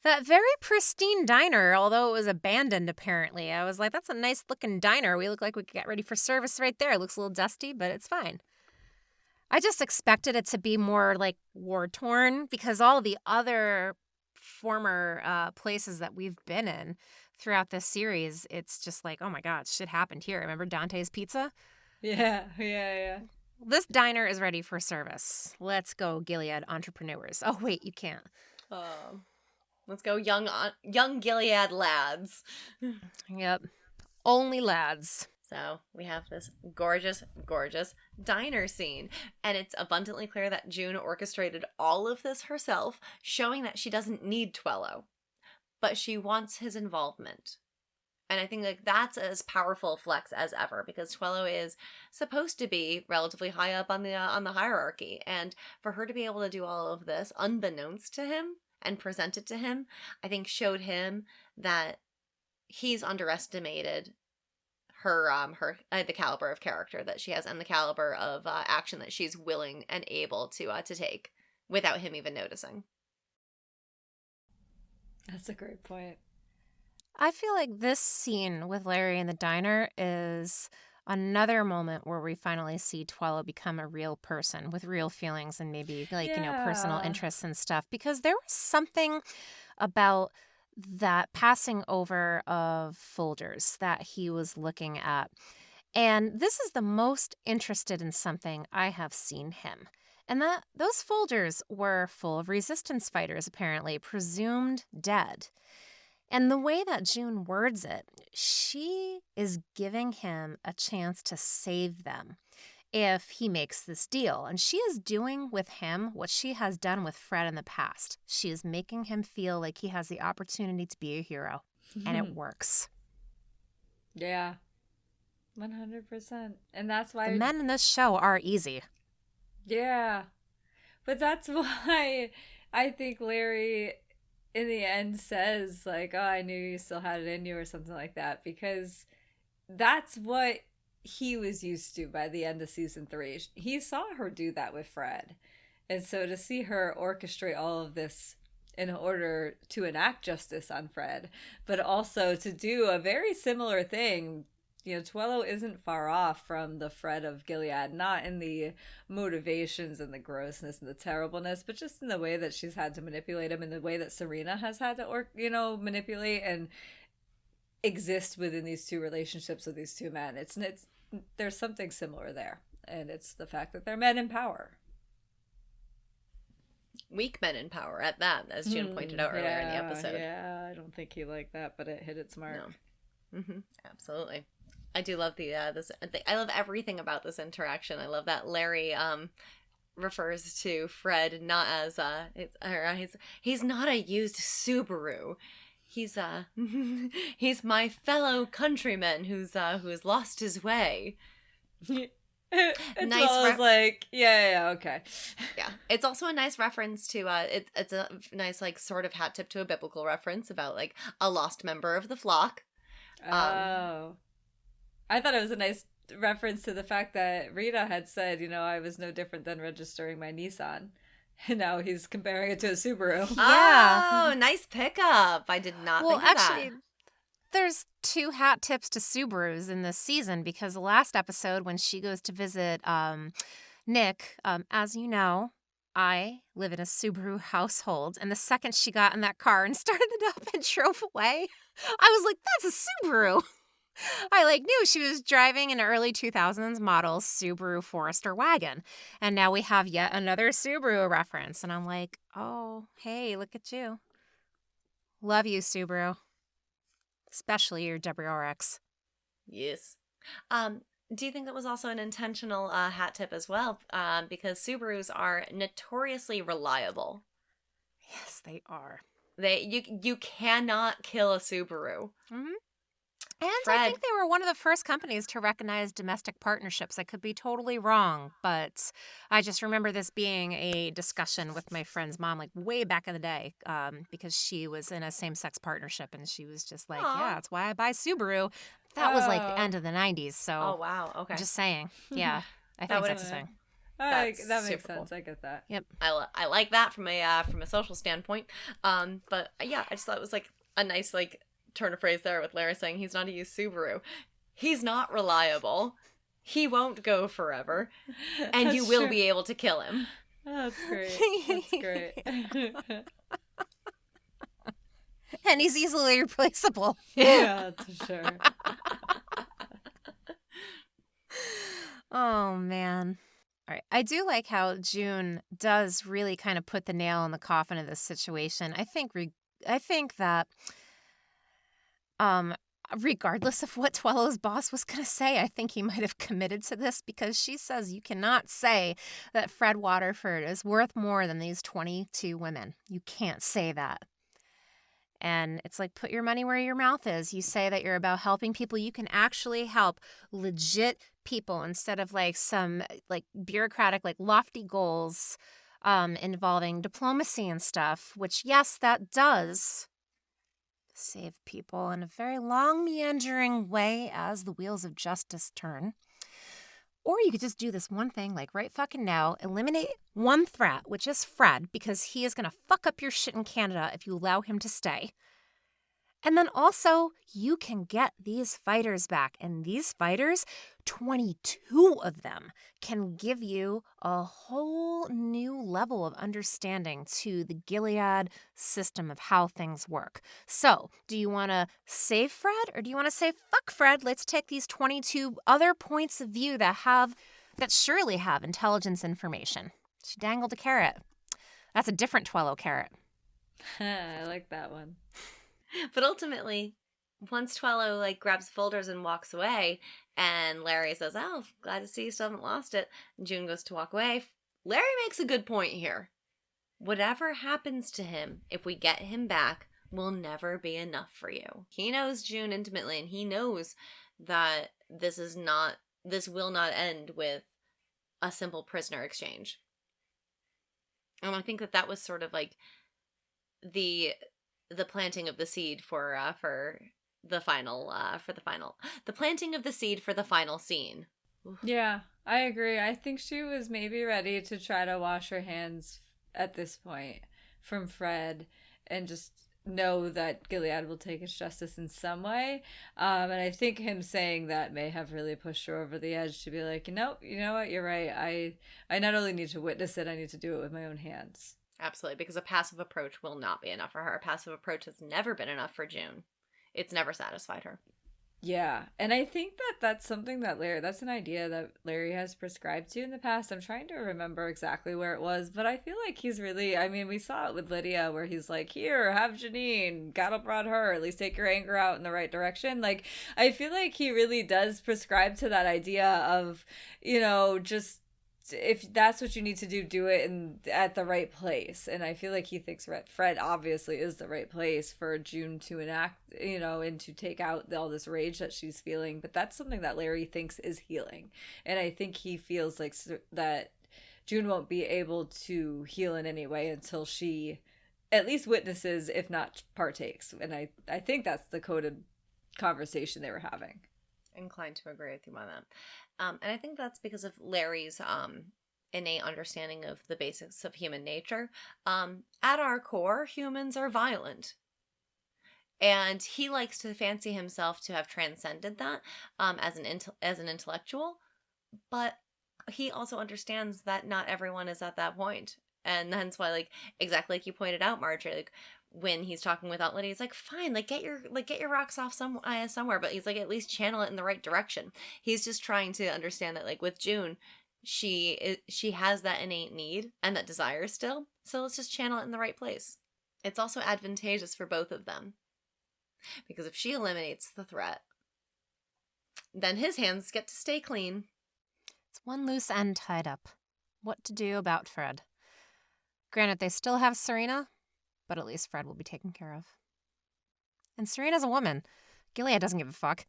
That very pristine diner, although it was abandoned apparently. I was like, that's a nice looking diner. We look like we could get ready for service right there. It looks a little dusty, but it's fine. I just expected it to be more like war torn because all the other former places that we've been in throughout this series, it's just like, oh my God, shit happened here. Remember Dante's Pizza? Yeah. This diner is ready for service. Let's go, Gilead entrepreneurs. Oh, wait, you can't. Let's go, young Gilead lads. Yep. Only lads. So we have this gorgeous, gorgeous diner scene. And it's abundantly clear that June orchestrated all of this herself, showing that she doesn't need Twello, but she wants his involvement. And I think like that's as powerful a flex as ever, because Twello is supposed to be relatively high up on the hierarchy, and for her to be able to do all of this unbeknownst to him and present it to him, I think showed him that he's underestimated her the caliber of character that she has and the caliber of action that she's willing and able to take without him even noticing. That's a great point. I feel like this scene with Larry in the diner is another moment where we finally see Twello become a real person with real feelings and maybe like, personal interests and stuff. Because there was something about that passing over of folders that he was looking at. And this is the most interested in something I have seen him. And that those folders were full of resistance fighters, apparently, presumed dead. And the way that June words it, she is giving him a chance to save them if he makes this deal. And she is doing with him what she has done with Fred in the past. She is making him feel like he has the opportunity to be a hero. And it works. Yeah. 100%. And that's why... The men in this show are easy. Yeah. But that's why I think Larry... in the end says like, oh, I knew you still had it in you or something like that, because that's what he was used to by the end of season 3. He saw her do that with Fred. And so to see her orchestrate all of this in order to enact justice on Fred, but also to do a very similar thing. Twello isn't far off from the Fred of Gilead, not in the motivations and the grossness and the terribleness, but just in the way that she's had to manipulate him, in the way that Serena has had to, manipulate and exist within these two relationships with these two men. It's there's something similar there, and it's the fact that they're men in power. Weak men in power at that, as June pointed out earlier in the episode. Yeah, I don't think he liked that, but it hit its mark. No. Absolutely. I do love I love everything about this interaction. I love that Larry refers to Fred not as he's not a used Subaru. He's he's my fellow countryman who's lost his way. It's nice like okay. Yeah, it's also a nice reference to it's a nice like sort of hat tip to a biblical reference about like a lost member of the flock. I thought it was a nice reference to the fact that Rita had said, I was no different than registering my Nissan. And now he's comparing it to a Subaru. Yeah. Oh, nice pickup. I did not think of actually, that. There's 2 hat tips to Subarus in this season, because the last episode when she goes to visit Nick, as you know, I live in a Subaru household. And the second she got in that car and started it up and drove away, I was like, that's a Subaru. I knew she was driving an early 2000s model Subaru Forester wagon. And now we have yet another Subaru reference. And I'm like, oh, hey, look at you. Love you, Subaru. Especially your WRX. Yes. Do you think that was also an intentional hat tip as well? Because Subarus are notoriously reliable. Yes, they are. You cannot kill a Subaru. Mm-hmm. And Fred. I think they were one of the first companies to recognize domestic partnerships. I could be totally wrong, but I just remember this being a discussion with my friend's mom, way back in the day, because she was in a same-sex partnership, and she was just like, Aww. yeah, that's why I buy Subaru. That was the end of the 90s, so. Oh, wow, okay. I'm just saying. Yeah, I think that's a thing. That's That makes super sense. cool. I get that. Yep. I like that from a social standpoint. But yeah, I just thought it was like a nice like turn of phrase there with Lara saying he's not a used Subaru. He's not reliable. He won't go forever, and you That's will true. be able to kill him. Oh, that's great. That's great. And he's easily replaceable. Yeah, that's for sure. Oh, man. All right. I do like how June does really kind of put the nail in the coffin of this situation. I think that regardless of what Twello's boss was going to say, I think he might have committed to this because she says you cannot say that Fred Waterford is worth more than these 22 women. You can't say that. And it's like, put your money where your mouth is. You say that you're about helping people. You can actually help legit people instead of like some like bureaucratic, like lofty goals involving diplomacy and stuff, which, yes, that does save people in a very long, meandering way as the wheels of justice turn. Or you could just do this one thing, like right fucking now, eliminate one threat, which is Fred, because he is going to fuck up your shit in Canada if you allow him to stay. And then also, you can get these fighters back. And these fighters, 22 of them, can give you a whole new level of understanding to the Gilead system of how things work. So, do you want to save Fred or do you want to say, fuck Fred, let's take these 22 other points of view that surely have intelligence information? She dangled a carrot. That's a different Twello carrot. I like that one. But ultimately, once Twello like grabs folders and walks away, and Larry says, "Oh, glad to see you still haven't lost it," and June goes to walk away, Larry makes a good point here. Whatever happens to him, if we get him back, will never be enough for you. He knows June intimately, and he knows that this will not end with a simple prisoner exchange. And I think that was sort of like the planting of the seed for the final the planting of the seed for the final scene. Oof. Yeah, I agree. I think she was maybe ready to try to wash her hands at this point from Fred and just know that Gilead will take its justice in some way. And I think him saying that may have really pushed her over the edge to be like, you know what, you're right. I not only need to witness it, I need to do it with my own hands. Absolutely, because a passive approach will not be enough for her. A passive approach has never been enough for June. It's never satisfied her. Yeah, and I think that that's something that that's an idea that Larry has prescribed to in the past. I'm trying to remember exactly where it was, but I feel like he's really, I mean, we saw it with Lydia where he's like, here, have Janine, cattle prod her, at least take your anger out in the right direction. Like, I feel like he really does prescribe to that idea of, just if that's what you need to do it at the right place. And I feel like he thinks Fred obviously is the right place for June to enact, and to take out all this rage that she's feeling. But that's something that Larry thinks is healing. And I think he feels like that June won't be able to heal in any way until she at least witnesses, if not partakes. And I think that's the coded conversation they were having. Inclined to agree with you on that. And I think that's because of Larry's innate understanding of the basics of human nature. At our core, humans are violent. And he likes to fancy himself to have transcended that as an intellectual. But he also understands that not everyone is at that point. And that's why, like, exactly like you pointed out, Marjorie, like, when he's talking with Aunt Lydia, he's like, fine, get your rocks off somewhere, but he's like, at least channel it in the right direction. He's just trying to understand that, like, with June, she has that innate need and that desire still, so let's just channel it in the right place. It's also advantageous for both of them, because if she eliminates the threat, then his hands get to stay clean. It's one loose end tied up. What to do about Fred? Granted, they still have Serena, but at least Fred will be taken care of. And Serena's a woman. Gilead doesn't give a fuck.